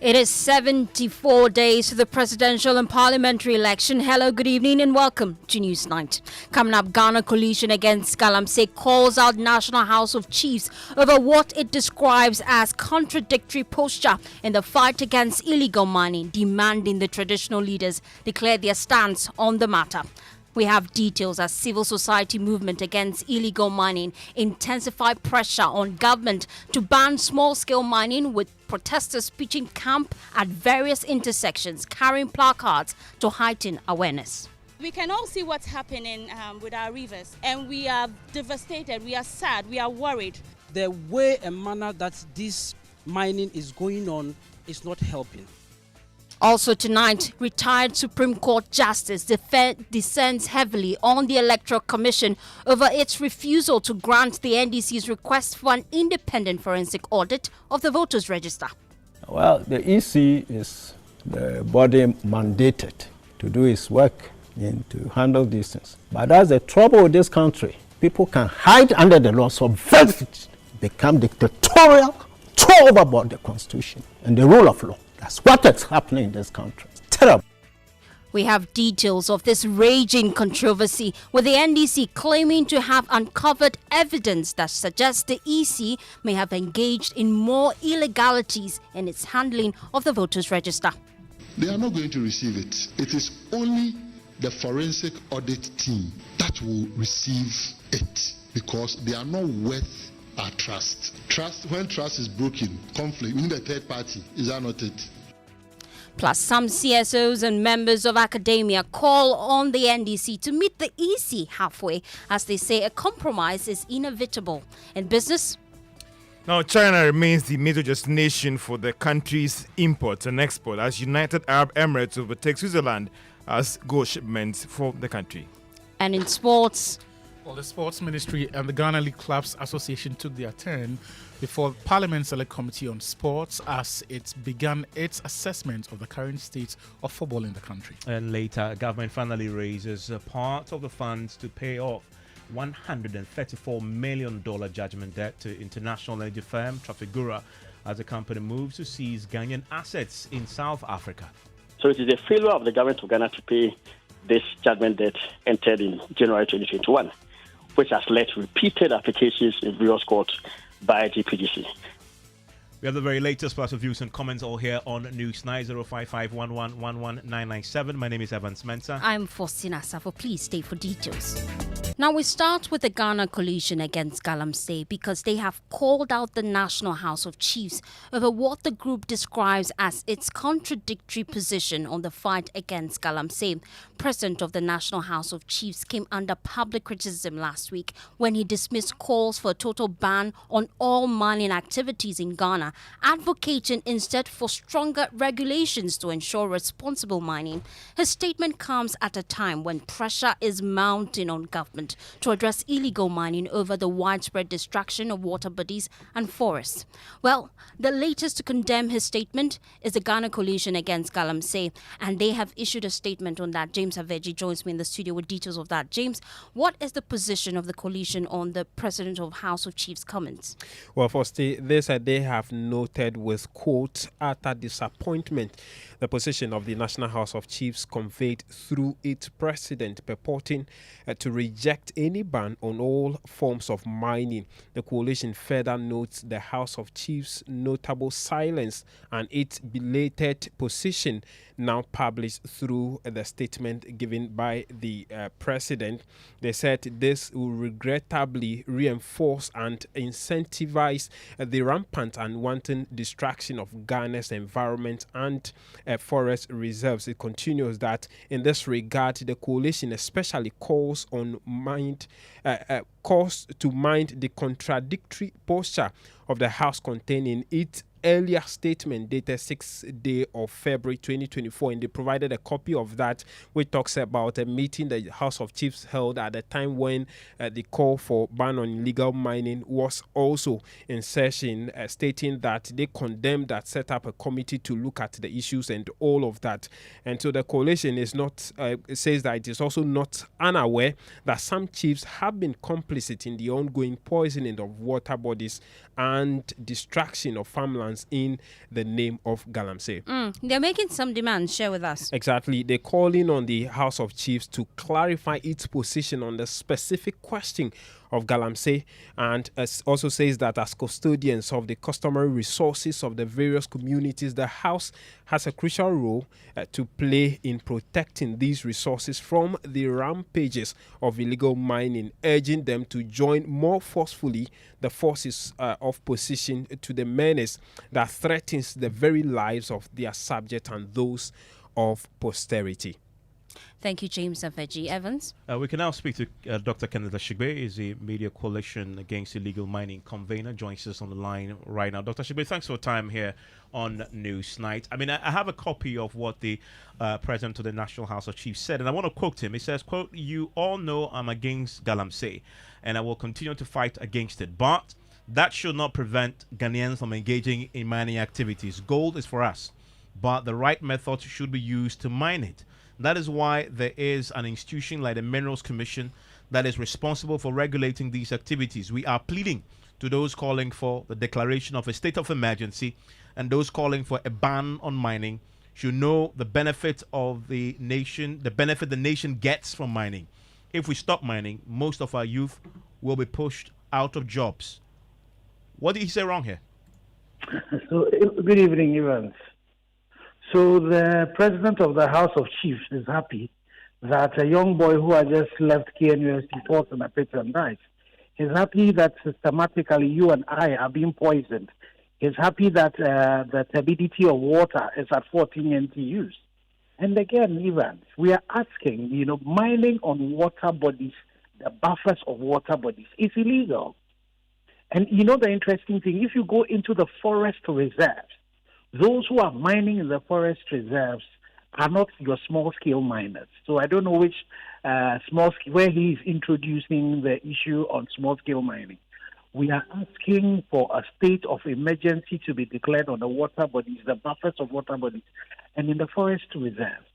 It is 74 days to the presidential and parliamentary election. Hello, good evening and welcome to News Night. Coming up, Ghana coalition against Galamsey calls out National House of Chiefs over what it describes as contradictory posture in the fight against illegal mining, demanding the traditional leaders declare their stance on the matter. We have details as civil society movement against illegal mining intensify pressure on government to ban small-scale mining, with protesters pitching camp at various intersections, carrying placards to heighten awareness. We can all see what's happening with our rivers, and we are devastated, we are sad, we are worried. The way and manner that this mining is going on is not helping. Also tonight, retired Supreme Court Justice dissents heavily on the Electoral Commission over its refusal to grant the NDC's request for an independent forensic audit of the voters' register. Well, the EC is the body mandated to do its work and to handle these things. But that's the trouble with this country. People can hide under the law, subvert it, become dictatorial, throw overboard the Constitution and the rule of law. That's what is happening in this country. It's terrible. We have details of this raging controversy, with the NDC claiming to have uncovered evidence that suggests the EC may have engaged in more illegalities in its handling of the voters' register. They are not going to receive it. It is only the forensic audit team that will receive it, because they are not worth our trust. When trust is broken, conflict, we need a third party. Is that not it? Plus, some CSOs and members of academia call on the NDC to meet the EC halfway, as they say a compromise is inevitable. In business, now, China remains the major destination for the country's imports and export, as United Arab Emirates overtakes Switzerland as gold shipments for the country. And in sports, well, the Sports Ministry and the Ghana League Clubs Association took their turn before Parliament Select Committee on Sports as it began its assessment of the current state of football in the country. And later, government finally raises a part of the funds to pay off $134 million judgment debt to international energy firm Trafigura as the company moves to seize Ghanaian assets in South Africa. So it is a failure of the government of Ghana to pay this judgment debt entered in January 2021, which has led to repeated applications in various courts by GPDC. We have the very latest part of views and comments all here on News 905511119997. My name is Evans Mensah. I'm Faustina Safo. Please stay for details. Now we start with the Ghana coalition against Galamsey, because they have called out the National House of Chiefs over what the group describes as its contradictory position on the fight against Galamsey. President of the National House of Chiefs came under public criticism last week when he dismissed calls for a total ban on all mining activities in Ghana, advocating instead for stronger regulations to ensure responsible mining. His statement comes at a time when pressure is mounting on government to address illegal mining over the widespread destruction of water bodies and forests. Well, the latest to condemn his statement is the Ghana Coalition Against Galamsey, and they have issued a statement on that. James Aveji joins me in the studio with details of that. James, what is the position of the coalition on the President of House of Chiefs' comments? Well, first, they have noted with quote, utter disappointment, the position of the National House of Chiefs conveyed through its president, purporting to reject any ban on all forms of mining. The coalition further notes the House of Chiefs' notable silence and its belated position, now published through the statement given by the president. They said this will regrettably reinforce and incentivize the rampant and wanton destruction of Ghana's environment and forest reserves. It continues that in this regard, the coalition especially calls to mind the contradictory posture of the House contained in its earlier statement dated 6th day of February 2024, and they provided a copy of that, which talks about a meeting the House of Chiefs held at the time when the call for ban on illegal mining was also in session, stating that they condemned that, set up a committee to look at the issues and all of that. And so the coalition is not says that it is also not unaware that some chiefs have been complicit in the ongoing poisoning of water bodies and distraction of farmlands in the name of Galamsey. They're making some demands. Share with us. Exactly. They're calling on the House of Chiefs to clarify its position on the specific question of Galamsey, and also says that as custodians of the customary resources of the various communities, the House has a crucial role to play in protecting these resources from the rampages of illegal mining, urging them to join more forcefully the forces of opposition to the menace that threatens the very lives of their subjects and those of posterity. Thank you, James Afeji. Evans? We can now speak to Dr. Kenneth Shigbe. He's the Media Coalition Against Illegal Mining convener. Joins us on the line right now. Dr. Shigbe, thanks for your time here on Newsnight. I mean, I have a copy of what the President of the National House of Chiefs said, and I want to quote him. He says, quote, "You all know I'm against Galamsey, and I will continue to fight against it. But that should not prevent Ghanaians from engaging in mining activities. Gold is for us, but the right method should be used to mine it. That is why there is an institution like the Minerals Commission that is responsible for regulating these activities. We are pleading to those calling for the declaration of a state of emergency and those calling for a ban on mining should know the benefit of the nation, the benefit the nation gets from mining. If we stop mining, most of our youth will be pushed out of jobs." What did he say wrong here? So, good evening, Evans. So the President of the House of Chiefs is happy that a young boy who had just left KNUST falls in a pit and dies. He's happy that systematically you and I are being poisoned. He's happy that the turbidity of water is at 14 NTUs. And again, Evans, we are asking, mining on water bodies, the buffers of water bodies, is illegal. And the interesting thing, if you go into the forest reserves, those who are mining in the forest reserves are not your small-scale miners. So I don't know which where he is introducing the issue on small-scale mining. We are asking for a state of emergency to be declared on the water bodies, the buffers of water bodies, and in the forest reserves.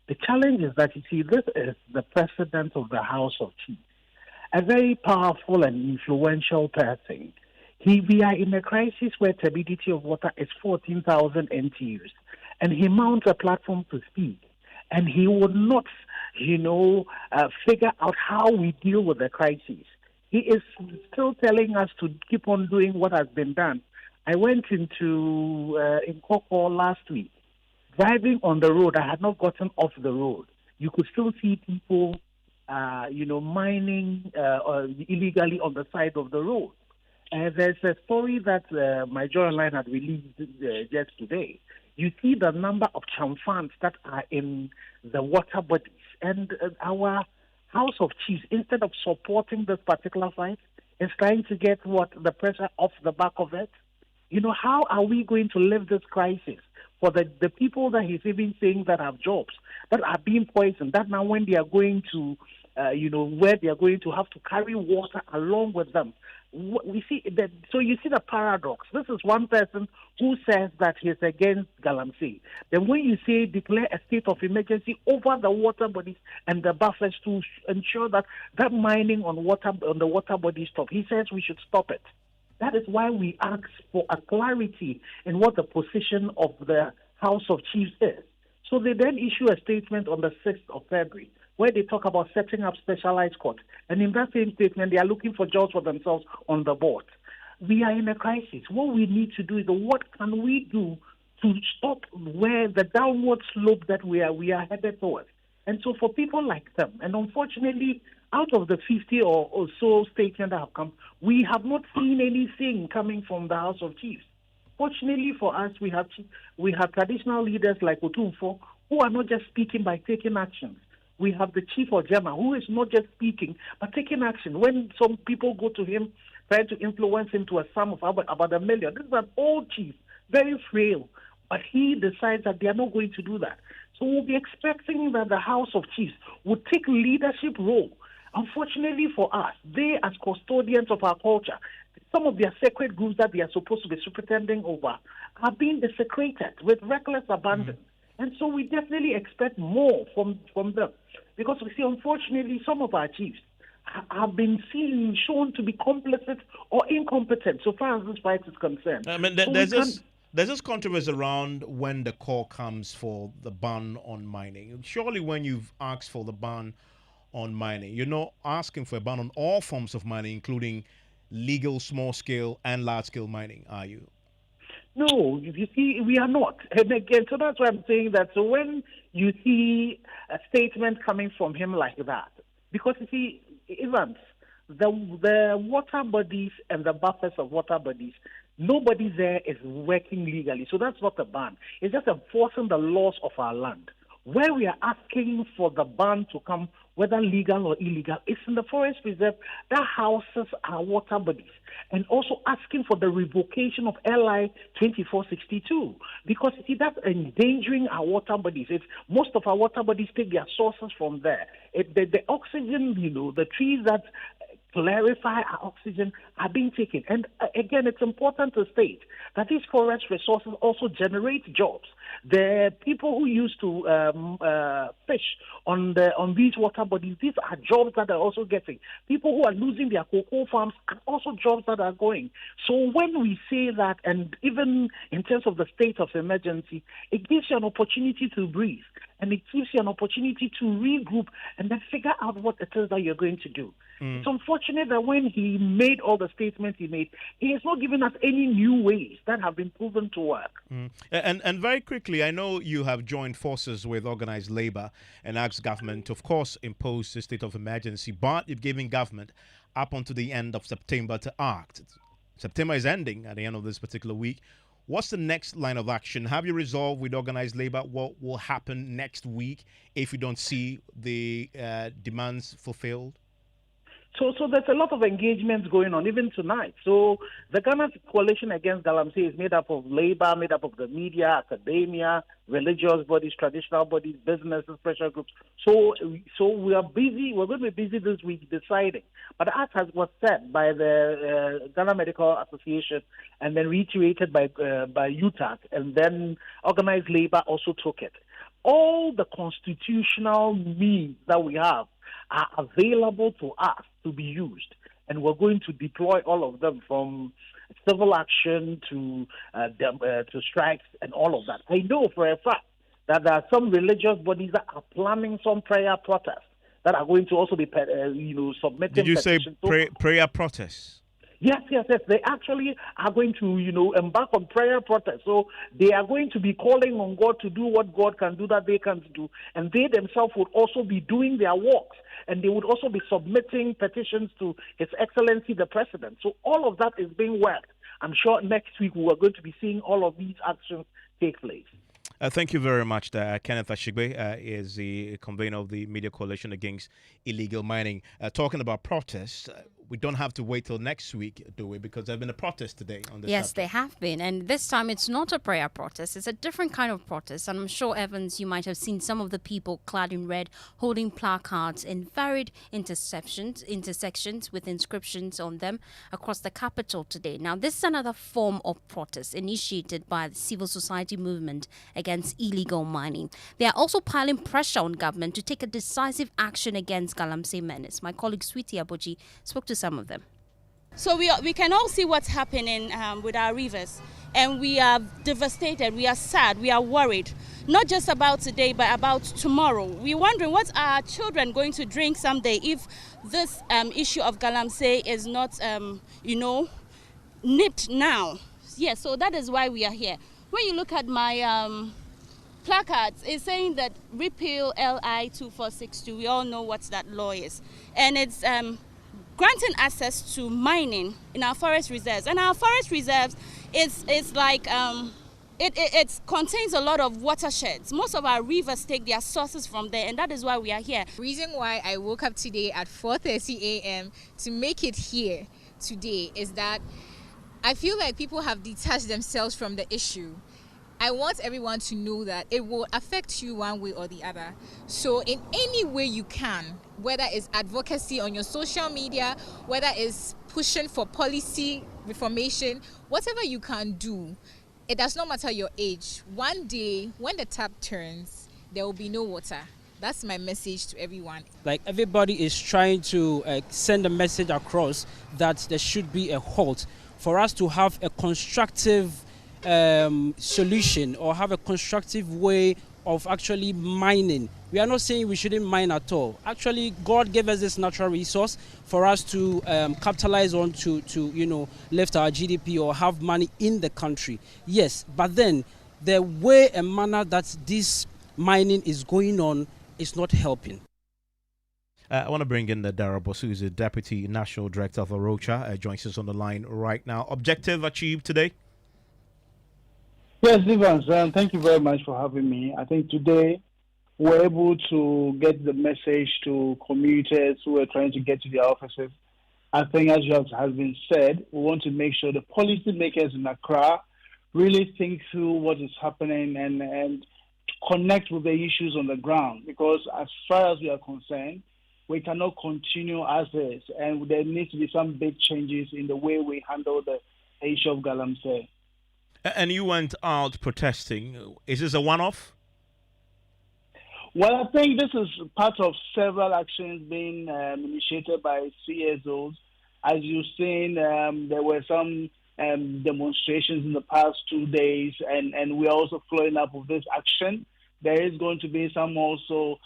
The challenge is that, this is the President of the House of Chiefs, a very powerful and influential person. We are in a crisis where turbidity of water is 14,000 NTUs, and he mounts a platform to speak, and he would not, figure out how we deal with the crisis. He is still telling us to keep on doing what has been done. I went into in Koko last week. Driving on the road, I had not gotten off the road. You could still see people, mining illegally on the side of the road. There's a story that my journal line had released just today. You see the number of chamfans that are in the water bodies. And our House of Chiefs, instead of supporting this particular fight, is trying to get the pressure off the back of it. How are we going to live this crisis for the people that he's even saying that have jobs, that are being poisoned, that now when they are going to, where they are going to have to carry water along with them? We see that. So you see the paradox. This is one person who says that he's against Galamsey. Then when you say declare a state of emergency over the water bodies and the buffers to ensure that mining on the water bodies stop, he says we should stop it. That is why we ask for a clarity in what the position of the House of Chiefs is. So they then issue a statement on the 6th of February where they talk about setting up specialized courts. And in that same statement, they are looking for jobs for themselves on the board. We are in a crisis. What we need to do is what can we do to stop where the downward slope that we are headed towards. And so for people like them, and unfortunately, out of the 50 or so statements that have come, we have not seen anything coming from the House of Chiefs. Fortunately for us, we have traditional leaders like Otumfo who are not just speaking by taking actions. We have the Chief of Jama who is not just speaking but taking action. When some people go to him trying to influence him to a sum of about $1 million, this is an old chief, very frail, but he decides that they are not going to do that. So we'll be expecting that the House of Chiefs would take leadership role. Unfortunately for us, they as custodians of our culture, some of their sacred groups that they are supposed to be superintending over are being desecrated with reckless abandon. And so we definitely expect more from them. Because we see, unfortunately, some of our chiefs have been shown to be complicit or incompetent so far as this fight is concerned. I mean, So there's this controversy around when the call comes for the ban on mining. Surely when you've asked for the ban on mining, you're not asking for a ban on all forms of mining, including legal small-scale and large-scale mining, are you? No, you see, we are not. And again, so that's why I'm saying that. So when you see a statement coming from him like that, because you see, Evans, the water bodies and the buffers of water bodies, nobody there is working legally. So that's not a ban. It's just enforcing the laws of our land. Where we are asking for the ban to come, whether legal or illegal, it's in the forest reserve that houses our water bodies. And also asking for the revocation of LI 2462. Because, you see, that's endangering our water bodies. Most of our water bodies take their sources from there. The oxygen, the trees that clarify our oxygen are being taken. And again, it's important to state that these forest resources also generate jobs. The people who used to fish on these water bodies, these are jobs that are also getting. People who are losing their cocoa farms are also jobs that are going. So when we say that, and even in terms of the state of emergency, it gives you an opportunity to breathe, and it gives you an opportunity to regroup and then figure out what it is that you're going to do. It's unfortunate that when he made all the statements he made, he has not given us any new ways that have been proven to work. And very quickly, I know you have joined forces with organized labor and asked government to, of course, impose a state of emergency, but you've given government up until the end of September to act. September is ending at the end of this particular week. What's the next line of action? Have you resolved with organized labor what will happen next week if you don't see the demands fulfilled? So there's a lot of engagements going on, even tonight. So the Ghana Coalition Against Galamsey is made up of labor, made up of the media, academia, religious bodies, traditional bodies, businesses, pressure groups. So we are busy. We're going to be busy this week deciding. But as was said by the Ghana Medical Association and then reiterated by UTAC, and then organized labor also took it. All the constitutional means that we have are available to us to be used, and we're going to deploy all of them, from civil action to strikes and all of that. I know for a fact that there are some religious bodies that are planning some prayer protests that are going to also be submitting. Did you say prayer protests? Yes. They actually are going to, embark on prayer protests. So they are going to be calling on God to do what God can do that they can't do. And they themselves would also be doing their works. And they would also be submitting petitions to His Excellency the President. So all of that is being worked. I'm sure next week we are going to be seeing all of these actions take place. Thank you very much. Kenneth Ashigbe is the convener of the Media Coalition Against Illegal Mining. Talking about protests, we don't have to wait till next week, do we? Because there's been a protest today on this Yes, subject. there have been. And this time it's not a prayer protest. It's a different kind of protest. And I'm sure, Evans, you might have seen some of the people clad in red holding placards in varied intersections with inscriptions on them across the capital today. Now, this is another form of protest initiated by the civil society movement against illegal mining. They are also piling pressure on government to take a decisive action against Galamsey menace. My colleague Sweetie Aboji spoke to some of them. So we can all see what's happening with our rivers, and we are devastated, we are sad, we are worried, not just about today but about tomorrow. We're wondering what our children going to drink someday if this issue of Galamsey is not, nipped now. Yeah, so that is why we are here. When you look at my placards, it's saying that repeal LI 2462. We all know what that law is, and it's granting access to mining in our forest reserves. And our forest reserves is like it contains a lot of watersheds. Most of our rivers take their sources from there, and that is why we are here. The reason why I woke up today at 4:30 a.m. to make it here today is that I feel like people have detached themselves from the issue. I want everyone to know that it will affect you one way or the other. So in any way you can, whether it's advocacy on your social media, whether it's pushing for policy reformation, whatever you can do, it does not matter your age. One day, when the tap turns, there will be no water. That's my message to everyone. Like everybody is trying to send a message across that there should be a halt for us to have a constructive solution or have a constructive way of actually mining. We are not saying we shouldn't mine at all. Actually, God gave us this natural resource for us to capitalize on to lift our GDP or have money in the country. Yes, but then the way and manner that this mining is going on is not helping. I want to bring in the Darabosu, who's the Deputy National Director of Arocha, joins us on the line right now. Objective achieved today? Yes, Evans, thank you very much for having me. I think today we're able to get the message to commuters who are trying to get to their offices. I think, as has been said, we want to make sure the policymakers in Accra really think through what is happening and connect with the issues on the ground, because as far as we are concerned, we cannot continue as is, and there needs to be some big changes in the way we handle the issue of Galamsey. And you went out protesting. Is this a one-off? Well, I think this is part of several actions being initiated by CSOs. As you've seen, there were some demonstrations in the past 2 days, and we're also following up with this action. There is going to be some also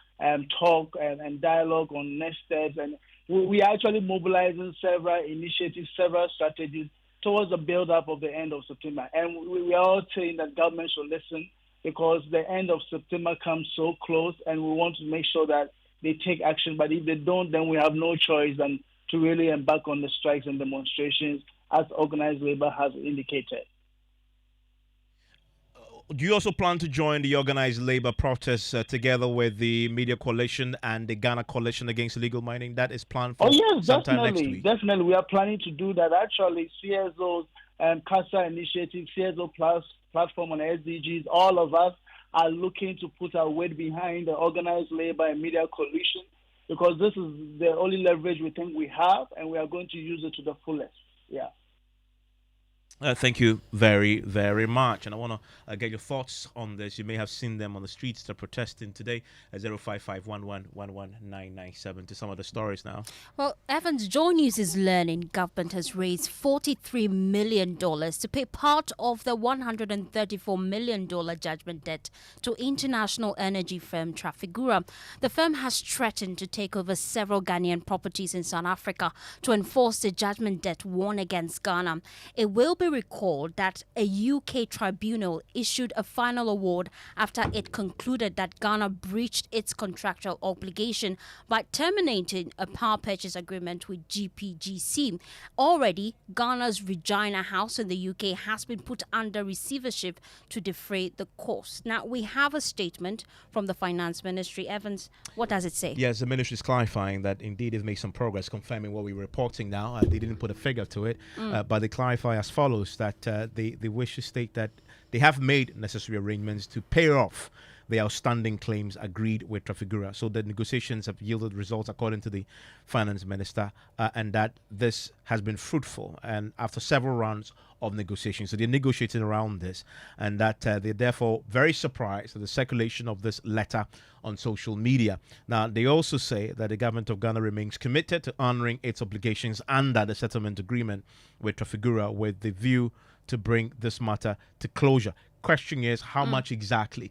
talk and dialogue on next steps, and we are actually mobilizing several initiatives, several strategies towards the build-up of the end of September. And we are all saying that government should listen, because the end of September comes so close, and we want to make sure that they take action. But if they don't, then we have no choice than to really embark on the strikes and demonstrations, as organized labor has indicated. Do you also plan to join the organized labor protests together with the Media Coalition and the Ghana Coalition Against Illegal Mining? That is planned for sometime next week. Definitely. We are planning to do that. Actually, CSO's CASA initiative, CSO platform on SDGs, all of us are looking to put our weight behind the organized labor and Media Coalition, because this is the only leverage we think we have, and we are going to use it to the fullest. Yeah. Thank you very, very much. And I want to get your thoughts on this. You may have seen them on the streets. They're protesting today at 05511119997 to some of the stories now. Well, Evans, Joy News is learning government has raised $43 million to pay part of the $134 million judgment debt to international energy firm Trafigura. The firm has threatened to take over several Ghanaian properties in South Africa to enforce the judgment debt won against Ghana. It will be recalled that a UK tribunal issued a final award after it concluded that Ghana breached its contractual obligation by terminating a power purchase agreement with GPGC. Already, Ghana's Regina House in the UK has been put under receivership to defray the cost. Now, we have a statement from the Finance Ministry. Evans, what does it say? Yes, the ministry is clarifying that indeed it's made some progress, confirming what we're reporting now. They didn't put a figure to it, but they clarify as follows, that they wish to state that they have made necessary arrangements to pay off the outstanding claims agreed with Trafigura. So the negotiations have yielded results according to the finance minister, and that this has been fruitful, and after several rounds of negotiations. So they're negotiating around this, and that they're therefore very surprised at the circulation of this letter on social media. Now, they also say that the government of Ghana remains committed to honoring its obligations under the settlement agreement with Trafigura, with the view to bring this matter to closure. Question is, how much exactly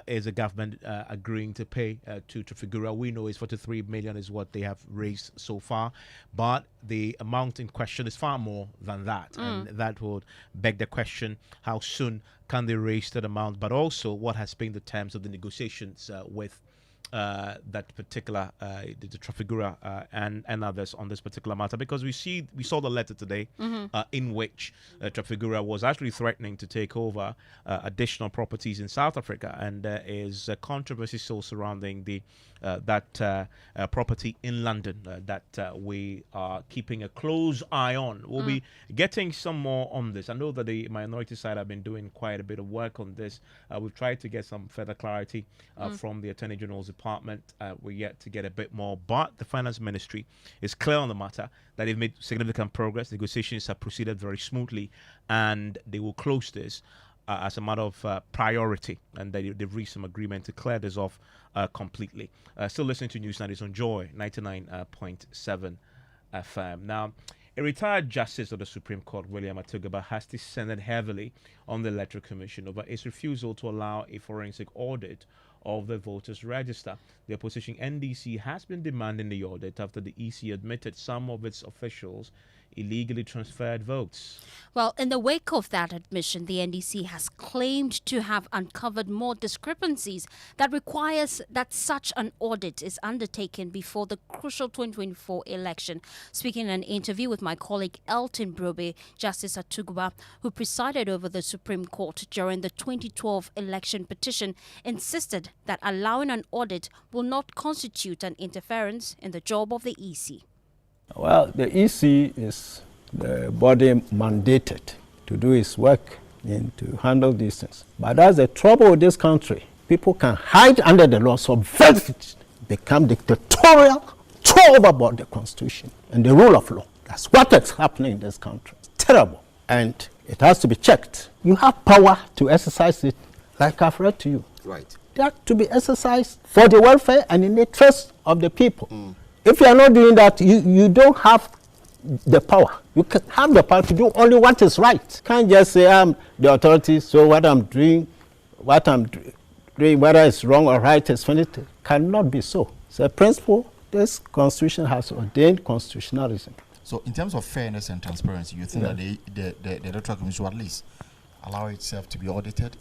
is the government agreeing to pay to Trafigura? We know is 43 million is what they have raised so far, but the amount in question is far more than that, and that would beg the question: how soon can they raise that amount? But also, what has been the terms of the negotiations with that particular the Trafigura and others on this particular matter? Because we saw the letter today in which Trafigura was actually threatening to take over additional properties in South Africa, and there is a controversy still surrounding the that property in London that we are keeping a close eye on. We'll be getting some more on this. I know that the minority side have been doing quite a bit of work on this. We've tried to get some further clarity from the Attorney General's department. We're yet to get a bit more, but the Finance Ministry is clear on the matter that they've made significant progress. Negotiations have proceeded very smoothly, and they will close this as a matter of priority, and they've reached some agreement to clear this off completely. Still listening to News 90s on Joy 99.7 FM. Now, a retired justice of the Supreme Court, William Atugaba, has descended heavily on the Electoral Commission over its refusal to allow a forensic audit of the voters' register. The opposition NDC has been demanding the audit after the EC admitted some of its officials illegally transferred votes. Well, in the wake of that admission, the NDC has claimed to have uncovered more discrepancies that requires that such an audit is undertaken before the crucial 2024 election. Speaking in an interview with my colleague Elton Brobe, Justice Atugaba, who presided over the Supreme Court during the 2012 election petition, insisted that allowing an audit will not constitute an interference in the job of the EC. Well, the EC is the body mandated to do its work and to handle these things. But that's the trouble with this country. People can hide under the law, so become dictatorial, throw overboard the Constitution and the rule of law. That's what is happening in this country. It's terrible, and it has to be checked. You have power to exercise it, like I've read to you. Right. They have to be exercised for the welfare and in the interest of the people. If you are not doing that, you don't have the power. You can have the power to do only what is right. You can't just say I'm the authority, so what I'm doing, whether it's wrong or right, is finished. Cannot be so. It's a principle. This Constitution has ordained constitutionalism. So, in terms of fairness and transparency, you think that the Electoral Commission should at least allow itself to be audited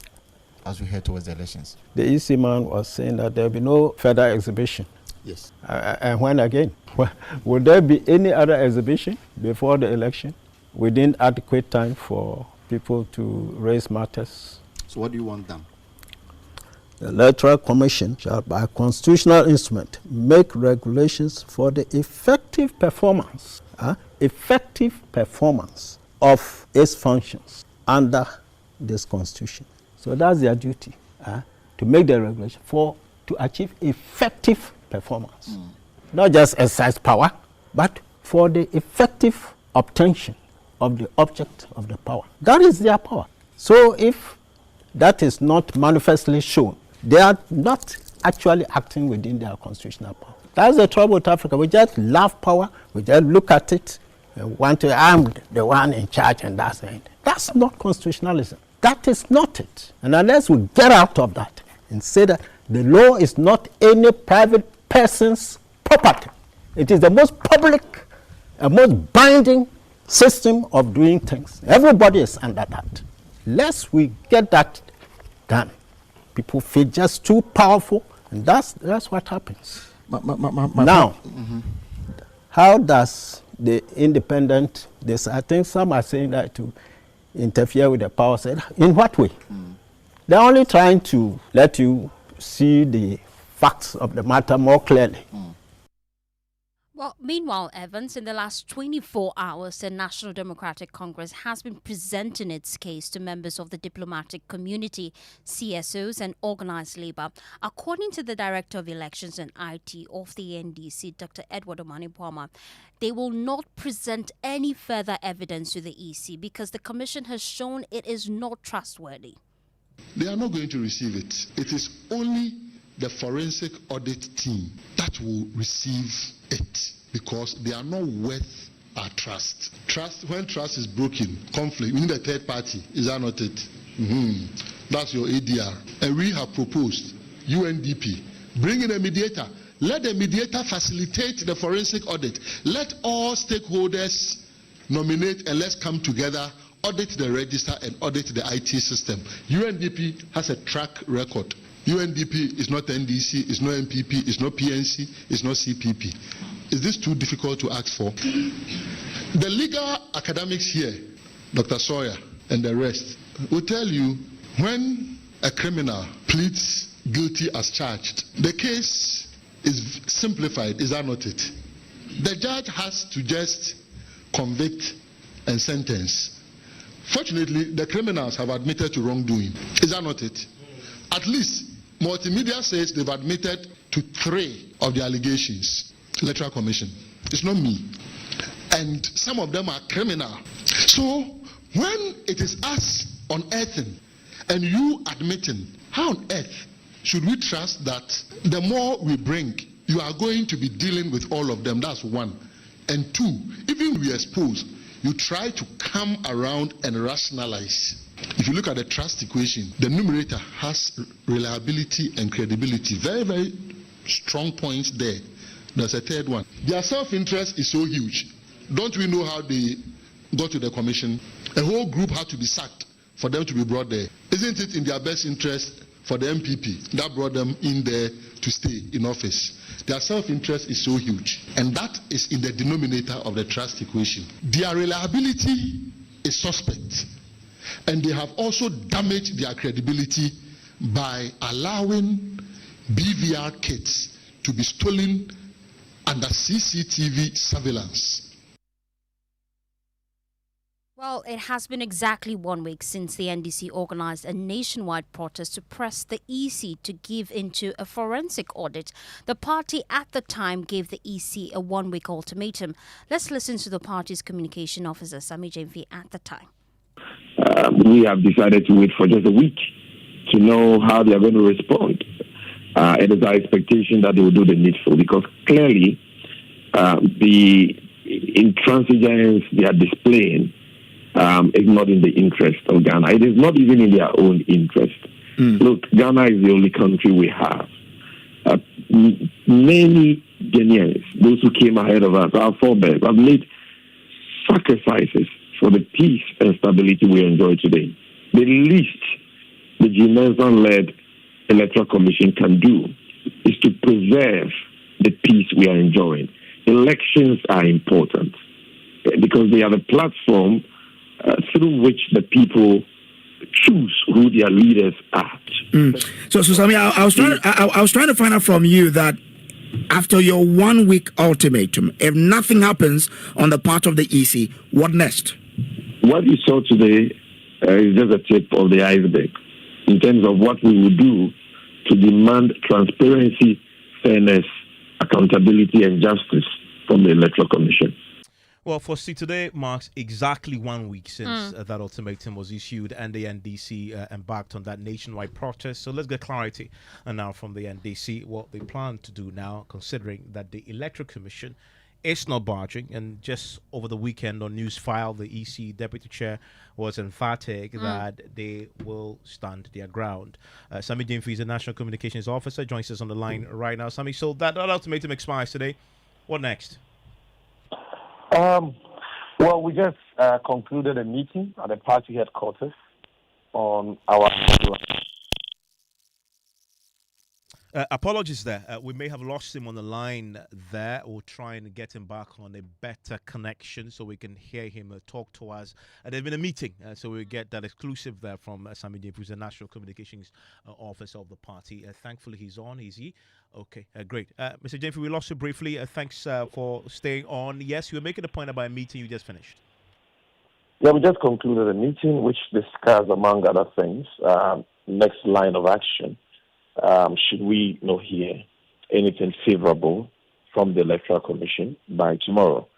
as we head towards the elections? The EC man was saying that there will be no further exhibition. Yes. And when again? Will there be any other exhibition before the election within adequate time for people to raise matters? So what do you want done? The Electoral Commission shall, by constitutional instrument, make regulations for the effective performance of its functions under this Constitution. So that's their duty, to make the regulation to achieve effective performance. Not just exercise power, but for the effective obtention of the object of the power. That is their power. So if that is not manifestly shown, they are not actually acting within their constitutional power. That's the trouble with Africa. We just love power, we just look at it and want to, I'm the one in charge, and that's it. That's not constitutionalism. That is not it. And unless we get out of that and say that the law is not any private person's property, it is the most public and most binding system of doing things. Everybody is under that. Unless we get that done, people feel just too powerful, and that's what happens. Now, how does the independent, I think some are saying that to interfere with the power, said, in what way? They're only trying to let you see the facts of the matter more clearly. Well, meanwhile, Evans, in the last 24 hours, the National Democratic Congress has been presenting its case to members of the diplomatic community, CSOs, and organized labor. According to the Director of Elections and IT of the NDC, Dr. Edward Omani-Poma, they will not present any further evidence to the EC because the Commission has shown it is not trustworthy. They are not going to receive it. It is only the forensic audit team that will receive it, because they are not worth our trust. When trust is broken, conflict, we need a third party. Is that not it? That's your ADR. And we have proposed UNDP, bring in a mediator. Let the mediator facilitate the forensic audit. Let all stakeholders nominate, and let's come together, audit the register and audit the IT system. UNDP has a track record. UNDP is not NDC, it's not MPP, it's not PNC, it's not CPP. Is this too difficult to ask for? The legal academics here, Dr. Sawyer and the rest, will tell you when a criminal pleads guilty as charged, the case is simplified, is that not it? The judge has to just convict and sentence. Fortunately, the criminals have admitted to wrongdoing. Is that not it? At least, Multimedia says they've admitted to 3 of the allegations. Electoral Commission. It's not me. And some of them are criminal. So, when it is us unearthing And you admitting, how on earth should we trust that the more we bring, you are going to be dealing with all of them? That's one. And two, even we expose, you try to come around and rationalize. If you look at the trust equation, the numerator has reliability and credibility. Very, very strong points there. There's a third one. Their self-interest is so huge. Don't we know how they got to the commission? A whole group had to be sacked for them to be brought there. Isn't it in their best interest for the MPP that brought them in there to stay in office? Their self-interest is so huge, and that is in the denominator of the trust equation. Their reliability is suspect, and they have also damaged their credibility by allowing BVR kits to be stolen under CCTV surveillance. Well, it has been exactly 1 week since the NDC organized a nationwide protest to press the EC to give into a forensic audit. The party at the time gave the EC a 1 week ultimatum. Let's listen to the party's communication officer, Sami Jemfi, at the time. We have decided to wait for just a week to know how they are going to respond. It is our expectation that they will do the needful, because clearly the intransigence they are displaying is not in the interest of Ghana. It is not even in their own interest. Look, Ghana is the only country we have. Many Ghanaians, those who came ahead of us, our forebears, have made sacrifices for the peace and stability we enjoy today. The least the G. Nelson-led Electoral Commission can do is to preserve the peace we are enjoying. Elections are important because they are the platform through which the people choose who their leaders are. So Sami, I was trying to find out from you that after your 1 week ultimatum, if nothing happens on the part of the EC, what next? What you saw today is just a tip of the iceberg in terms of what we will do to demand transparency, fairness, accountability, and justice from the Electoral Commission. Well, for today marks exactly 1 week since that ultimatum was issued and the NDC embarked on that nationwide protest. So let's get clarity now from the NDC what they plan to do now, considering that the Electoral Commission is not barging. And just over the weekend on News File, the EC Deputy Chair was emphatic that they will stand their ground. Sami Jemfi is the National Communications Officer, joins us on the line right now. Sami, so that ultimatum expires today. What next? Well, we just concluded a meeting at the party headquarters on our... Apologies there. We may have lost him on the line there. We'll try and get him back on a better connection so we can hear him talk to us. There's been a meeting, so we'll get that exclusive there from Sami Jemfi, who's the National Communications Officer of the party. Thankfully, he's on. Is he? Okay, great. Mr. Jemfi, we lost you briefly. Thanks for staying on. Yes, you were making a point about a meeting you just finished. Yeah, we just concluded a meeting which discussed, among other things, next line of action. Should we not hear anything favorable from the Electoral Commission by tomorrow?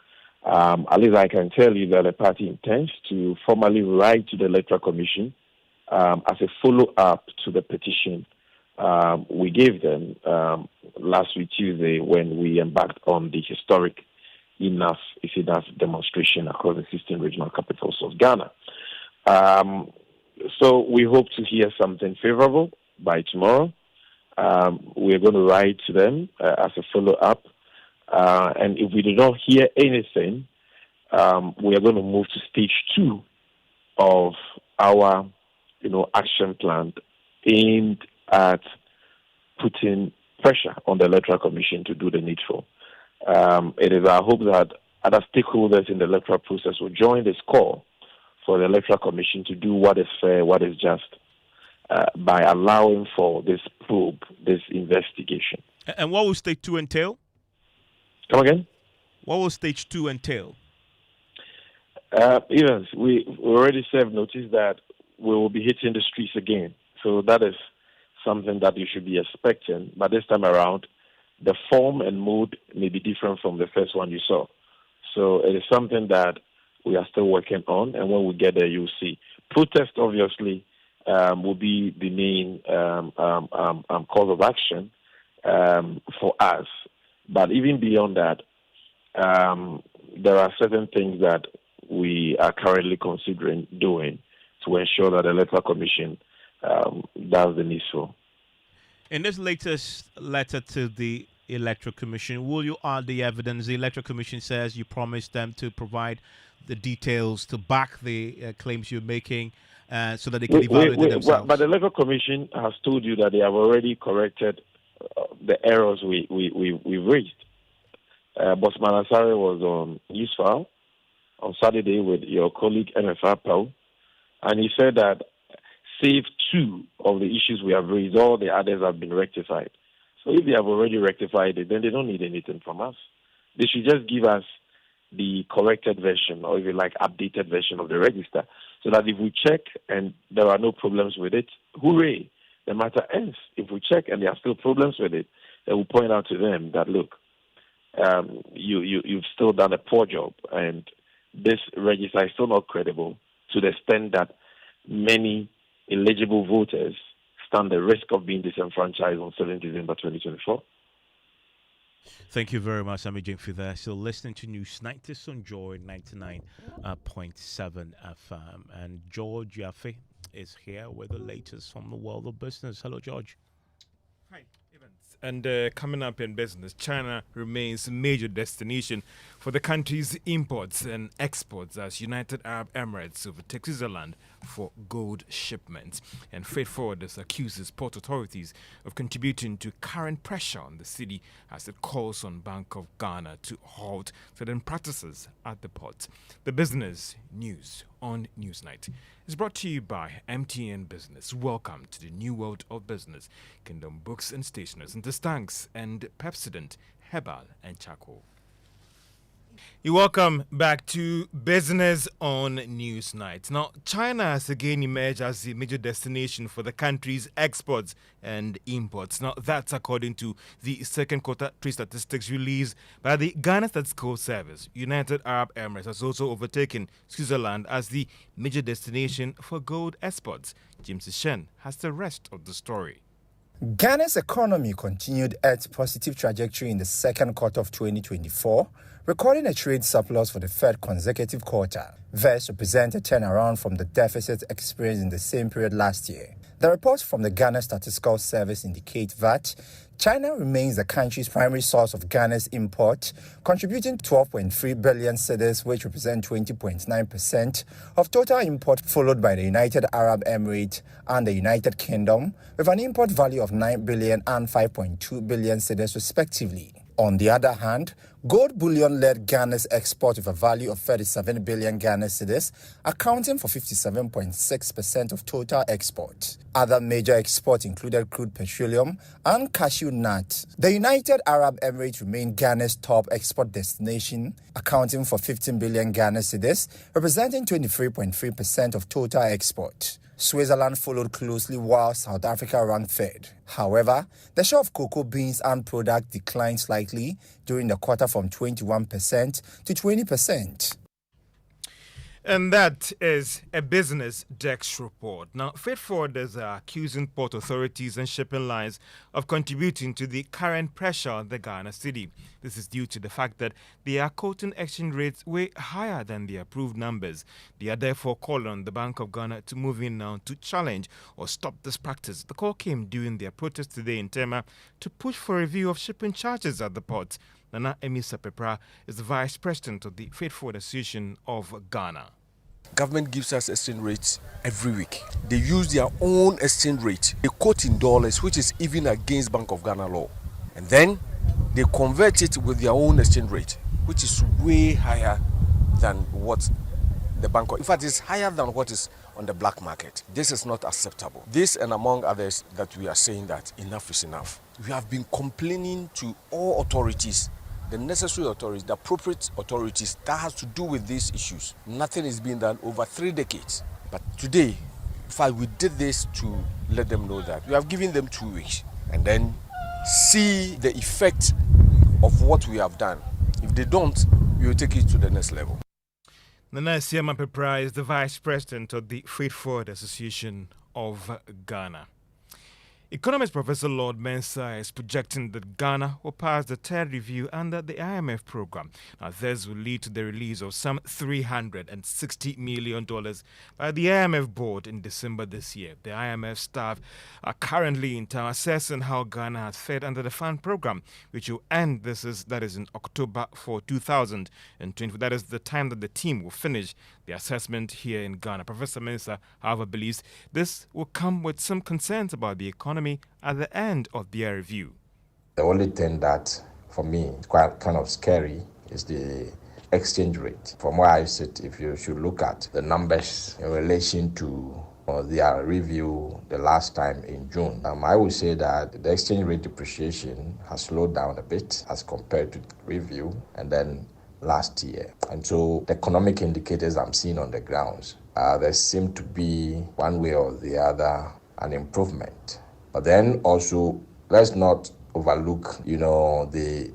At least I can tell you that the party intends to formally write to the Electoral Commission as a follow-up to the petition we gave them last week Tuesday when we embarked on the historic enough demonstration across the 16 regional capitals of Ghana. So we hope to hear something favorable by tomorrow. We're going to write to them as a follow-up. And if we do not hear anything, we are going to move to stage 2 of our, action plan aimed at putting pressure on the Electoral Commission to do the needful. It is our hope that other stakeholders in the electoral process will join this call for the Electoral Commission to do what is fair, what is just, by allowing for this probe, this investigation. And what will stage 2 entail? Come again? What will stage 2 entail? Evans, we already served notice that we will be hitting the streets again. So that is something that you should be expecting. But this time around, the form and mood may be different from the first one you saw. So it is something that we are still working on. And when we get there, you'll see. Protest, obviously, will be the main cause of action for us. But even beyond that, there are certain things that we are currently considering doing to ensure that the Electoral Commission does the needful. In this latest letter to the Electoral Commission, will you add the evidence? The Electoral Commission says you promised them to provide the details to back the claims you're making so that they can evaluate it themselves. But the Electoral Commission has told you that they have already corrected the errors we've raised. Bosman Asare was on Newsfile on Saturday with your colleague MFR Pau, and he said that save 2 of the issues we have raised, all the others have been rectified. So if they have already rectified it, then they don't need anything from us. They should just give us the corrected version, or if you like, updated version of the register, so that if we check and there are no problems with it, hooray, the matter ends. If we check and there are still problems with it, then we'll point out to them that, look, you've still done a poor job, and this register is still not credible to the extent that many eligible voters stand the risk of being disenfranchised on 7th December 2024. Thank you very much, Sami Jimfi there. So listening to News Night, this on Joy 99.7 FM. And George Yaffe is here with the latest from the world of business. Hello, George. Hi, Evans. And coming up in business, China remains a major destination for the country's imports and exports as United Arab Emirates overtakes Switzerland for gold shipments. And freight forwarders accuses port authorities of contributing to current pressure on the city as it calls on Bank of Ghana to halt certain practices at the port. The business news on Newsnight is brought to you by MTN Business. Welcome to the new world of business. Kingdom Books and Stationers, Interstanks and Pepsodent, Herbal and Charcoal. You welcome back to Business on Newsnight. Now, China has again emerged as the major destination for the country's exports and imports. Now, that's according to the second quarter trade statistics released by the Ghana Statistical Service. United Arab Emirates has also overtaken Switzerland as the major destination for gold exports. James Shen has the rest of the story. Ghana's economy continued its positive trajectory in the second quarter of 2024, recording a trade surplus for the third consecutive quarter. This represents a turnaround from the deficit experienced in the same period last year. The reports from the Ghana Statistical Service indicate that China remains the country's primary source of Ghana's import, contributing 12.3 billion cedis, which represent 20.9% of total import, followed by the United Arab Emirates and the United Kingdom, with an import value of 9 billion and 5.2 billion cedis respectively. On the other hand, gold bullion led Ghana's export with a value of 37 billion Ghana cedis, accounting for 57.6% of total export. Other major exports included crude petroleum and cashew nuts. The United Arab Emirates remained Ghana's top export destination, accounting for 15 billion Ghana cedis, representing 23.3% of total export. Switzerland followed closely while South Africa ranked third. However, the share of cocoa beans and products declined slightly during the quarter from 21% to 20%. And that is a business desk report. Now, freight forwarders are accusing port authorities and shipping lines of contributing to the current pressure on the Ghana city. This is due to the fact that they are quoting exchange rates way higher than the approved numbers. They are therefore calling on the Bank of Ghana to move in now to challenge or stop this practice. The call came during their protest today in Tema to push for a review of shipping charges at the port. Nana Emisa Pepra is the Vice President of the Freight Forward Association of Ghana. Government gives us exchange rates every week. They use their own exchange rate. They quote in dollars, which is even against Bank of Ghana law. And then they convert it with their own exchange rate, which is way higher than what the bank, in fact, it's higher than what is on the black market. This is not acceptable. This and among others that we are saying that enough is enough. We have been complaining to all authorities, the necessary authorities, the appropriate authorities that has to do with these issues. Nothing is being done over 3 decades. But today, in fact, we did this to let them know that we have given them 2 weeks and then see the effect of what we have done. If they don't, we will take it to the next level. Nana Siama Pepra is the Vice President of the Freight Forward Association of Ghana. Economist Professor Lord Mensah is projecting that Ghana will pass the third review under the IMF program. Now, this will lead to the release of some $360 million by the IMF board in December this year. The IMF staff are currently in town assessing how Ghana has fared under the fund program, which will end that is in October for 2020. That is the time that the team will finish the assessment here in Ghana. Professor Mensah, however, believes this will come with some concerns about the economy at the end of their review. The only thing that, for me, is quite kind of scary is the exchange rate. From where I sit, if you should look at the numbers in relation to their review the last time in June, I would say that the exchange rate depreciation has slowed down a bit as compared to the review and then last year. And so the economic indicators I'm seeing on the grounds, there seem to be one way or the other an improvement. But then also, let's not overlook, the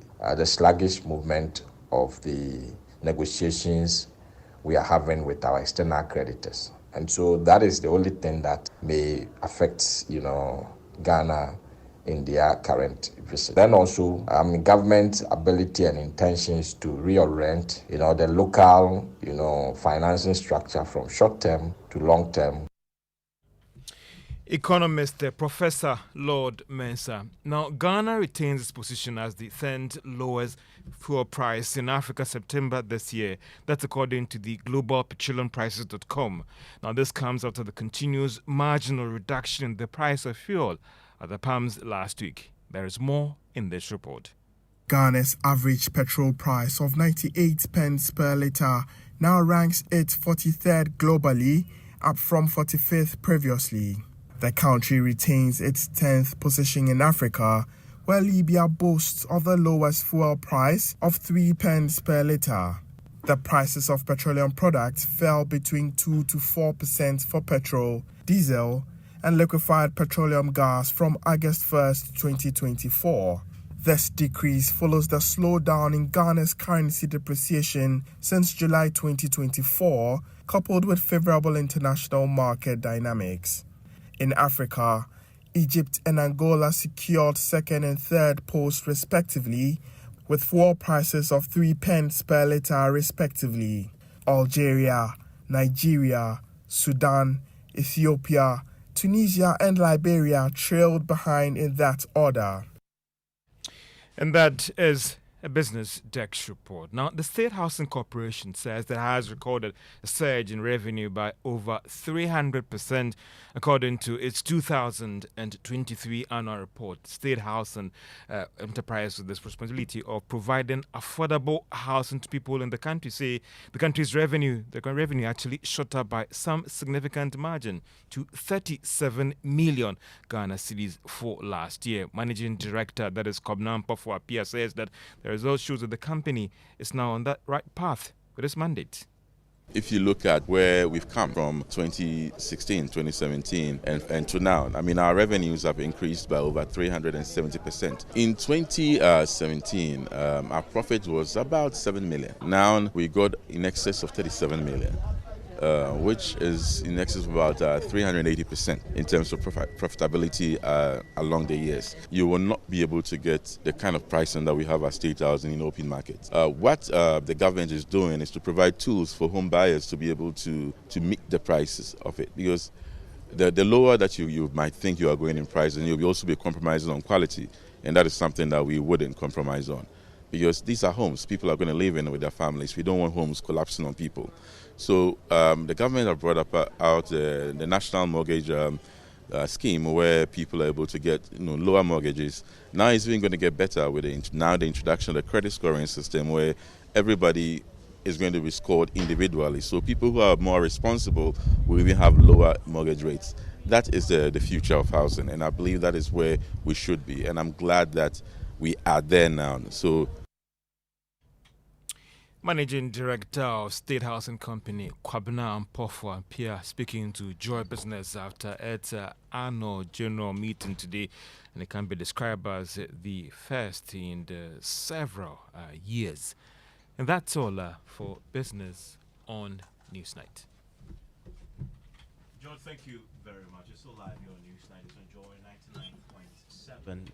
sluggish movement of the negotiations we are having with our external creditors. And so that is the only thing that may affect, Ghana in their current visit. Then also, government ability and intentions to reorient, the local, financing structure from short-term to long-term. Economist Professor Lord Mensah. Now, Ghana retains its position as the third lowest fuel price in Africa September this year. That's according to the globalpetroleumprices.com. Now, this comes after the continuous marginal reduction in the price of fuel at the pumps last week. There is more in this report. Ghana's average petrol price of 98 pence per litre now ranks it 43rd globally, up from 45th previously. The country retains its 10th position in Africa, where Libya boasts of the lowest fuel price of 3 pence per litre. The prices of petroleum products fell between 2 to 4% for petrol, diesel, and liquefied petroleum gas from August 1st, 2024. This decrease follows the slowdown in Ghana's currency depreciation since July 2024, coupled with favorable international market dynamics. In Africa, Egypt and Angola secured second and third posts respectively, with fuel prices of 3 pence per litre respectively. Algeria, Nigeria, Sudan, Ethiopia, Tunisia and Liberia trailed behind in that order. And that is a Business Desk report. Now, the State Housing Corporation says that it has recorded a surge in revenue by over 300%, according to its 2023 annual report. State Housing Enterprise with this responsibility of providing affordable housing to people in the country. Say the country's revenue actually shot up by some significant margin to 37 million Ghana cedis for last year. Managing Director, that is Kobnampa for Apia, says that the results shows that the company is now on that right path with its mandate. If you look at where we've come from 2016, 2017, and to now, our revenues have increased by over 370%. In 2017, our profit was about 7 million. Now we got in excess of 37 million. Which is in excess of about 380% in terms of profitability along the years. You will not be able to get the kind of pricing that we have at State Housing in open markets. What the government is doing is to provide tools for home buyers to be able to meet the prices of it, because the lower that you might think you are going in price, and you'll also be compromising on quality, and that is something that we wouldn't compromise on, because these are homes people are going to live in with their families. We don't want homes collapsing on people. So the government have brought out the national mortgage scheme, where people are able to get lower mortgages. Now it's even going to get better with the introduction of the credit scoring system, where everybody is going to be scored individually. So people who are more responsible will even have lower mortgage rates. That is the future of housing, and I believe that is where we should be. And I'm glad that we are there now. So, Managing Director of State Housing Company, Kwabena Mpofo Apia, speaking to Joy Business after its annual general meeting today, and it can be described as the first in several years. And that's all for Business on Newsnight. George, thank you very much. It's still live here on News 90s on Joy 99.7.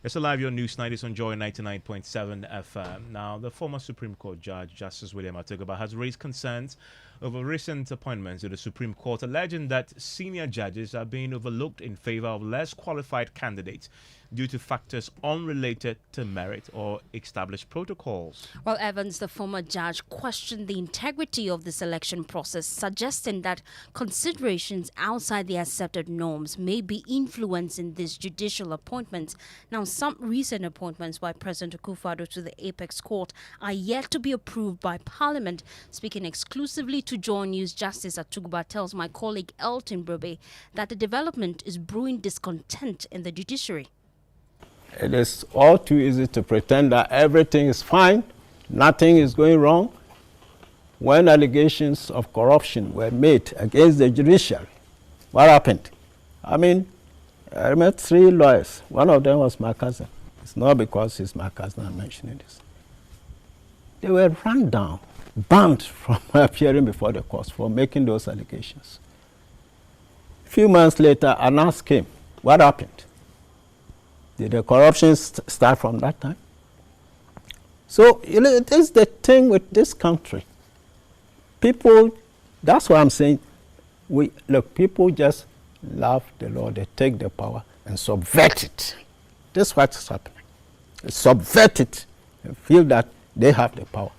It's still live here on News 90s on Joy 99.7 FM. Now, the former Supreme Court Judge, Justice William Atuguba, has raised concerns over recent appointments to the Supreme Court, alleging that senior judges are being overlooked in favor of less qualified candidates due to factors unrelated to merit or established protocols. Well, Evans, the former judge, questioned the integrity of the selection process, suggesting that considerations outside the accepted norms may be influencing these judicial appointments. Now, some recent appointments by President Akufo-Addo to the Apex Court are yet to be approved by Parliament. Speaking exclusively to Joy News, Justice Atuguba tells my colleague Elton Brobe that the development is brewing discontent in the judiciary. It is all too easy to pretend that everything is fine, nothing is going wrong. When allegations of corruption were made against the judiciary, what happened? I mean, I met 3 lawyers. One of them was my cousin. It's not because he's my cousin I'm mentioning this. They were run down, banned from appearing before the courts for making those allegations. A few months later, an ask came. What happened? Did the corruption start from that time? So, you know, it is the thing with this country. People, that's what I'm saying. People just love the law. They take the power and subvert it. That's what's happening. They subvert it and feel that they have the power.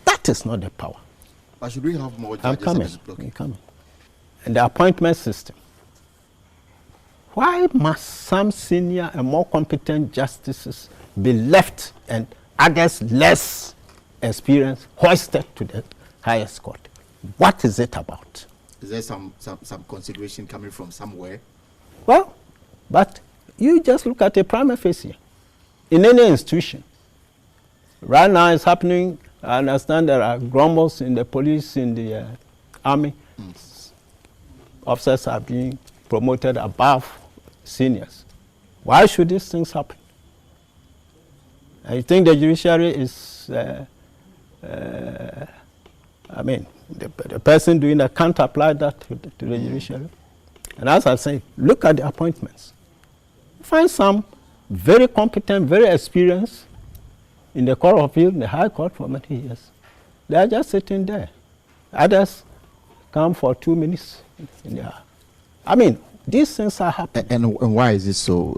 That is not the power. But should we have more judges? I'm coming. And the appointment system. Why must some senior and more competent justices be left and others less experienced hoisted to the highest court? What is it about? Is there some consideration coming from somewhere? Well, but you just look at the prima facie in any institution. Right now it's happening. I understand there are grumbles in the police, in the army. Officers are being promoted above seniors. Why should these things happen? I think the judiciary is, the person doing that can't apply that to the judiciary. And as I say, look at the appointments. Find some very competent, very experienced in the Court of Appeal, in the High Court for many years. They are just sitting there. Others come for 2 minutes. These things are happening. And why is it so?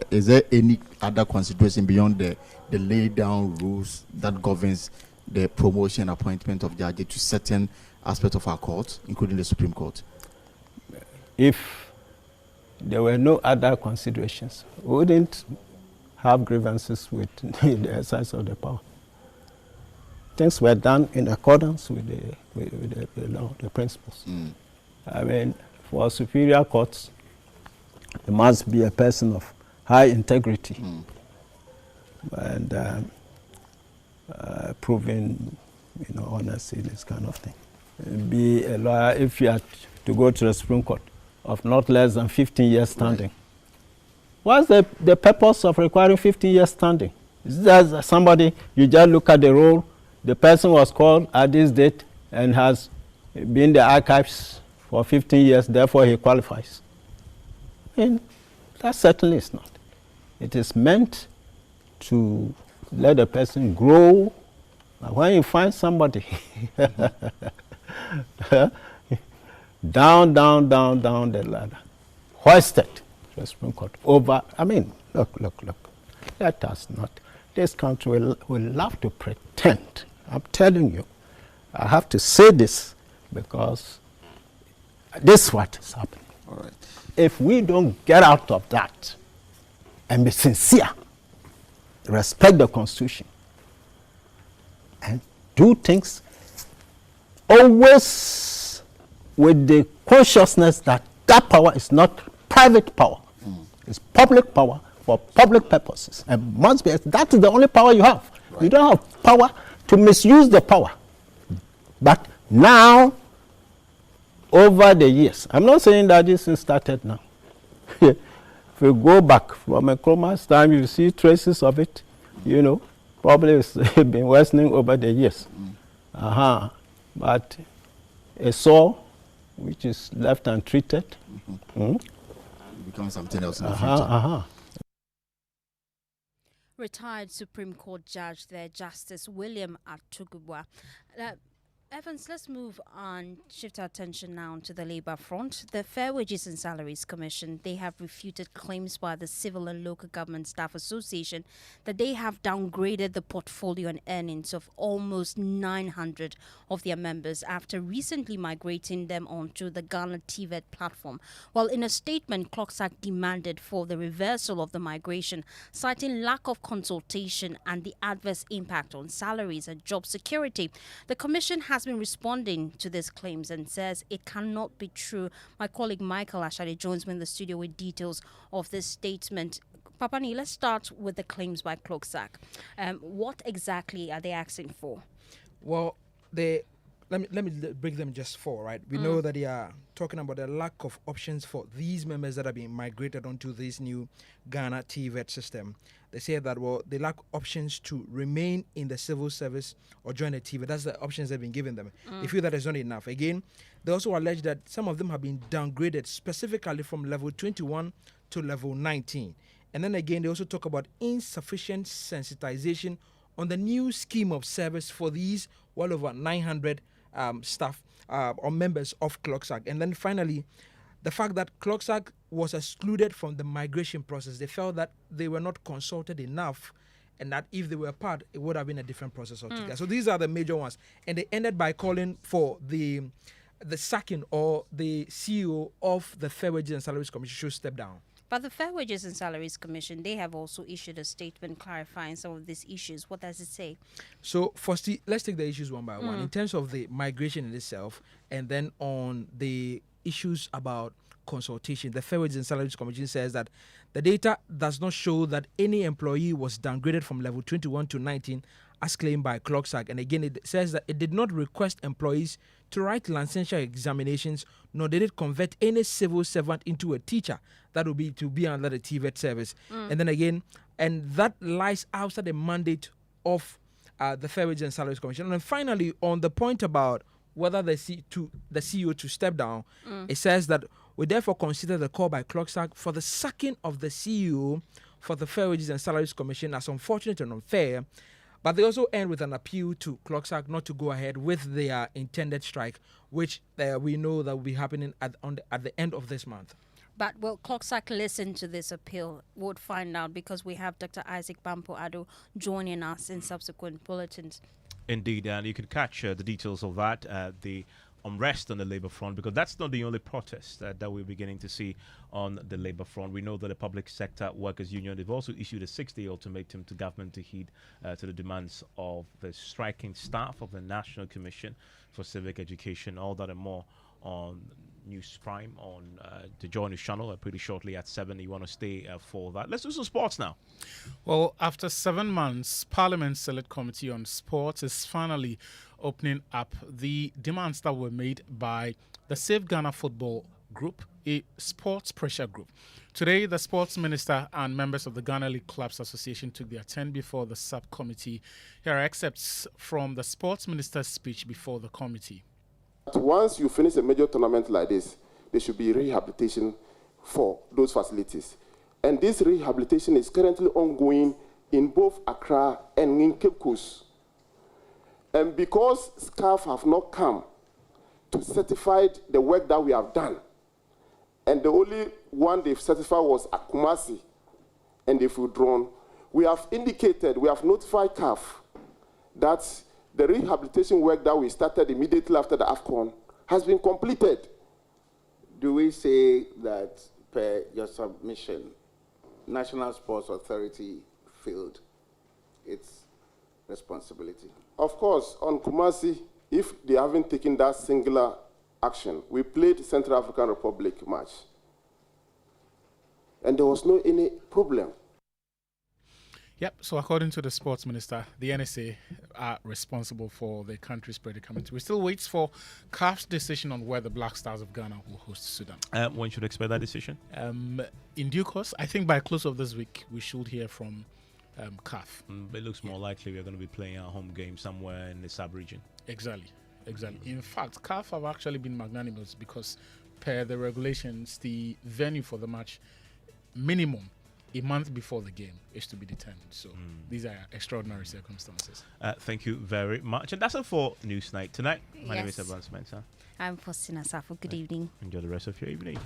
Is there any other consideration beyond the laid down rules that governs the promotion and appointment of judges to certain aspects of our courts, including the Supreme Court? If there were no other considerations, we wouldn't have grievances with the exercise of the power. Things were done in accordance with the law, the principles. For superior courts, there must be a person of high integrity and proving, honesty, this kind of thing. Be a lawyer, if you are to go to the Supreme Court, of not less than 15 years standing. What's the purpose of requiring 15 years standing? Is that somebody, you just look at the roll, the person was called at this date and has been in the archives for 15 years, therefore he qualifies. That certainly is not. It is meant to let the person grow. When you find somebody down the ladder, hoisted to the Supreme Court over, look, let us not. This country will love to pretend. I'm telling you, I have to say this because this is what is happening. All right. If we don't get out of that and be sincere, respect the Constitution, and do things always with the consciousness that that power is not private power. It's public power for public purposes. And must be, that is the only power you have. Right. You don't have power to misuse the power. But now, over the years, I'm not saying that this thing started now. If you go back from Nkrumah's time, you see traces of it. Probably it's been worsening over the years. But a saw which is left untreated. It becomes something else in the future. Retired Supreme Court Judge there, Justice William Atugubwa. Evans, let's move on, shift our attention now to the Labour front. The Fair Wages and Salaries Commission, they have refuted claims by the Civil and Local Government Staff Association that they have downgraded the portfolio and earnings of almost 900 of their members after recently migrating them onto the Ghana TVET platform. While in a statement, Clocksack demanded for the reversal of the migration, citing lack of consultation and the adverse impact on salaries and job security. The Commission has been responding to these claims and says it cannot be true. My colleague Michael Ashade joins me in the studio with details of this statement. Papani, let's start with the claims by Clocksack. What exactly are they asking for? Well, let me break them just four, right? We know that they are talking about the lack of options for these members that are being migrated onto this new Ghana TVET system. They say that, well, they lack options to remain in the civil service or join the TVET. That's the options they've been giving them. They feel that is not enough. Again, they also allege that some of them have been downgraded specifically from level 21 to level 19. And then again, they also talk about insufficient sensitization on the new scheme of service for these well over 900 staff or members of Clocksack. And then finally, the fact that Clocksack was excluded from the migration process. They felt that they were not consulted enough, and that if they were part, it would have been a different process altogether. So these are the major ones. And they ended by calling for the sacking or the CEO of the Fair Wages and Salaries Commission should step down. But the Fair Wages and Salaries Commission, they have also issued a statement clarifying some of these issues. What does it say? So, firstly, let's take the issues one by one. In terms of the migration in itself, and then on the issues about consultation, the Fair Wages and Salaries Commission says that the data does not show that any employee was downgraded from level 21 to 19 as claimed by Clocksack. And again, it says that it did not request employees to write licensure examinations, nor did it convert any civil servant into a teacher. That would be to be under the TVET service. And then again, and that lies outside the mandate of the Fair Wages and Salaries Commission. And then finally, on the point about whether the CEO to step down, it says that we therefore consider the call by Clocksack for the sacking of the CEO for the Fair Wages and Salaries Commission as unfortunate and unfair. But they also end with an appeal to Clocksack not to go ahead with their intended strike, which we know that will be happening at the end of this month. But will Clocksack listen to this appeal? We'll find out because we have Dr. Isaac Bampo-Addo joining us in subsequent bulletins. Indeed, and you can catch the details of that the unrest on the Labour front, because that's not the only protest that we're beginning to see on the Labour front. We know that the Public Sector Workers Union, they've also issued a 6-day ultimatum to government to heed to the demands of the striking staff of the National Commission for Civic Education. All that and more on News Prime on the Joy News channel pretty shortly at 7. You want to stay for that. Let's do some sports now. Well, after 7 months, Parliament's Select Committee on Sports is finally opening up the demands that were made by the Save Ghana Football Group, a sports pressure group. Today, the sports minister and members of the Ghana League Clubs Association took their turn before the subcommittee. Here are excerpts from the sports minister's speech before the committee. Once you finish a major tournament like this, there should be rehabilitation for those facilities. And this rehabilitation is currently ongoing in both Accra and in Cape Coast. And because SCAF have not come to certify the work that we have done, and the only one they've certified was at Kumasi, and they've withdrawn, we have notified CAF that the rehabilitation work that we started immediately after the AFCON has been completed. Do we say that, per your submission, National Sports Authority failed its responsibility? Of course, on Kumasi, if they haven't taken that singular action, we played Central African Republic match, and there was no any problem. Yep, so according to the sports minister, the NSA are responsible for the country's predicament. We still wait for CAF's decision on where the Black Stars of Ghana will host Sudan. When should we expect that decision? In due course, I think by close of this week, we should hear from CAF. It looks more likely we're going to be playing our home game somewhere in the sub-region. Exactly. Exactly. In fact, CAF have actually been magnanimous because, per the regulations, the venue for the match, minimum a month before the game, is to be determined. So these are extraordinary circumstances. Thank you very much. And that's it for Newsnight tonight. My name is Yes. Evan Spencer. I'm Faustina Safo. Good evening. Enjoy the rest of your evening.